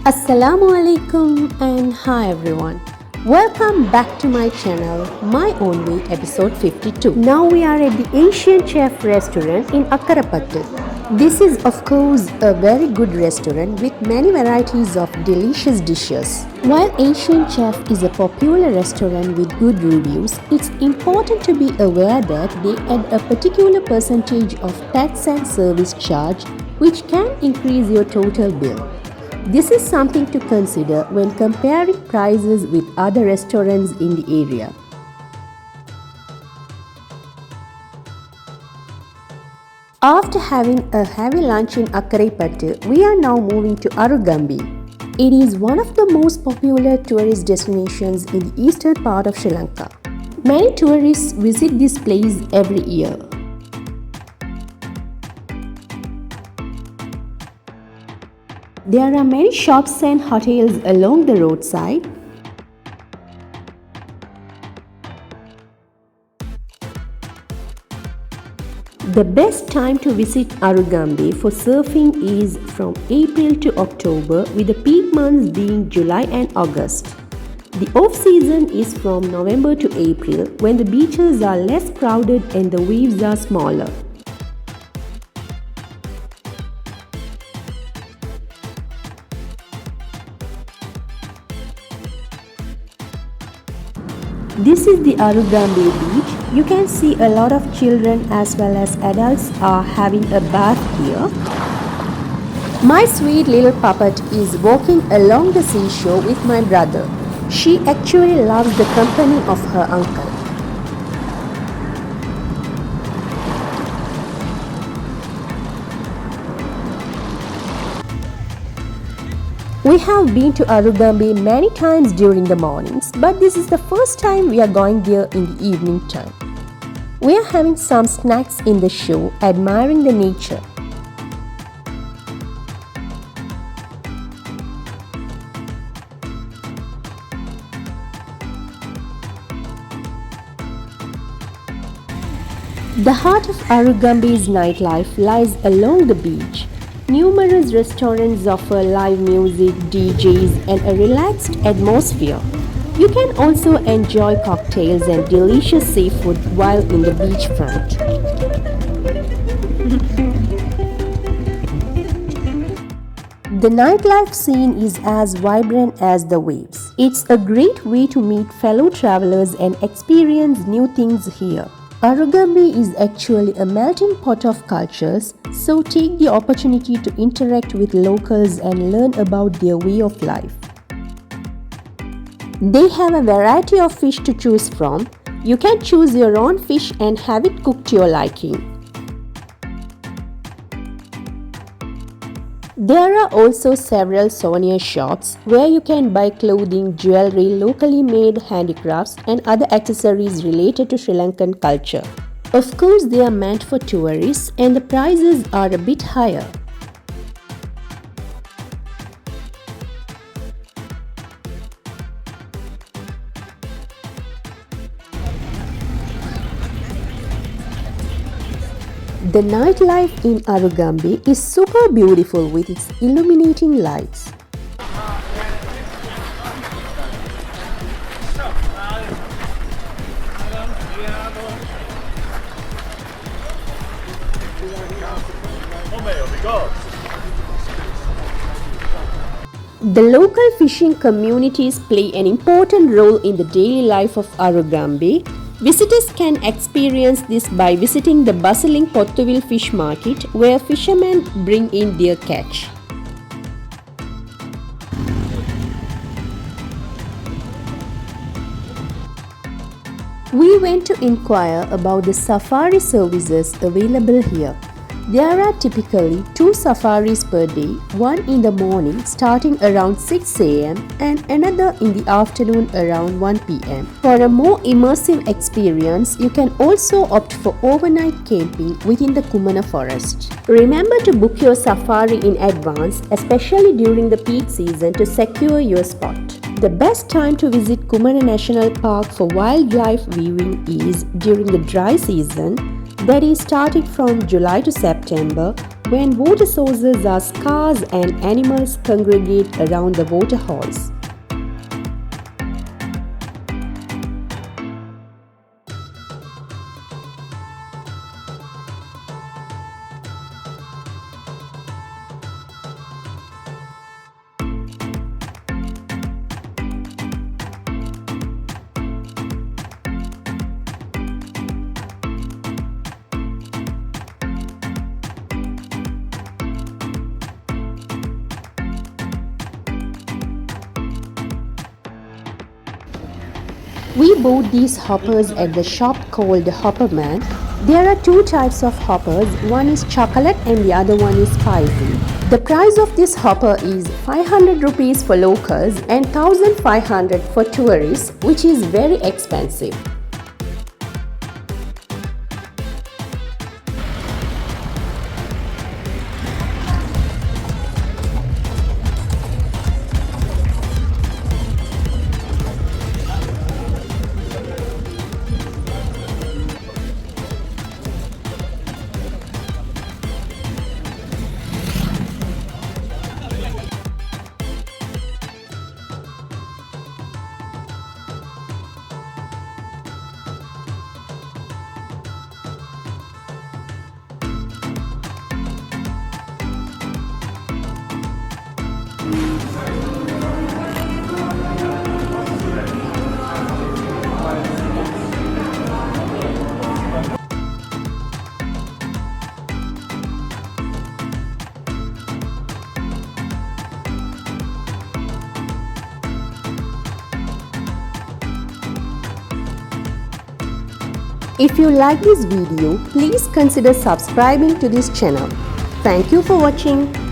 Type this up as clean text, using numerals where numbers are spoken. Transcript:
Assalamu alaikum and hi everyone. Welcome back to my channel, My Own Way, episode 52. Now we are at the Asian Chef restaurant in Akkarapattu. This is of course a very good restaurant with many varieties of delicious dishes. While Asian Chef is a popular restaurant with good reviews, it's important to be aware that they add a particular percentage of tax and service charge which can increase your total bill. This is something to consider when comparing prices with other restaurants in the area. After having a heavy lunch in Akkarapattu, we are now moving to Arugambay. It is one of the most popular tourist destinations in the eastern part of Sri Lanka. Many tourists visit this place every year. There are many shops and hotels along the roadside. The best time to visit Arugambay for surfing is from April to October, with the peak months being July and August. The off-season is from November to April, when the beaches are less crowded and the waves are smaller. This is the Arugambay beach. You can see a lot of children as well as adults are having a bath here. My sweet little puppet is walking along the seashore with my brother. She actually loves the company of her uncle. We have been to Arugambay many times during the mornings, but this is the first time we are going there in the evening time. We are having some snacks in the show, admiring the nature. The heart of Arugambay's nightlife lies along the beach. Numerous restaurants offer live music, DJs, and a relaxed atmosphere. You can also enjoy cocktails and delicious seafood while in the beachfront. The nightlife scene is as vibrant as the waves. It's a great way to meet fellow travelers and experience new things here. Arugambay is actually a melting pot of cultures, so take the opportunity to interact with locals and learn about their way of life. They have a variety of fish to choose from. You can choose your own fish and have it cooked to your liking. There are also several souvenir shops where you can buy clothing, jewelry, locally made handicrafts, and other accessories related to Sri Lankan culture. Of course, they are meant for tourists and the prices are a bit higher. The nightlife in Arugambay is super beautiful with its illuminating lights. The local fishing communities play an important role in the daily life of Arugambay. Visitors can experience this by visiting the bustling Pottuvil fish market, where fishermen bring in their catch. We went to inquire about the safari services available here. There are typically 2 safaris per day, one in the morning starting around 6 am and another in the afternoon around 1 pm. For a more immersive experience, you can also opt for overnight camping within the Kumana forest. Remember to book your safari in advance, especially during the peak season, to secure your spot. The best time to visit Kumana National Park for wildlife viewing is during the dry season, that is starting from July to September, when water sources are scarce and animals congregate around the water holes. We bought these hoppers at the shop called Hopperman. There are two types of hoppers, one is chocolate and the other one is spicy. The price of this hopper is 500 rupees for locals and 1500 for tourists, which is very expensive. If you like this video, please consider subscribing to this channel. Thank you for watching.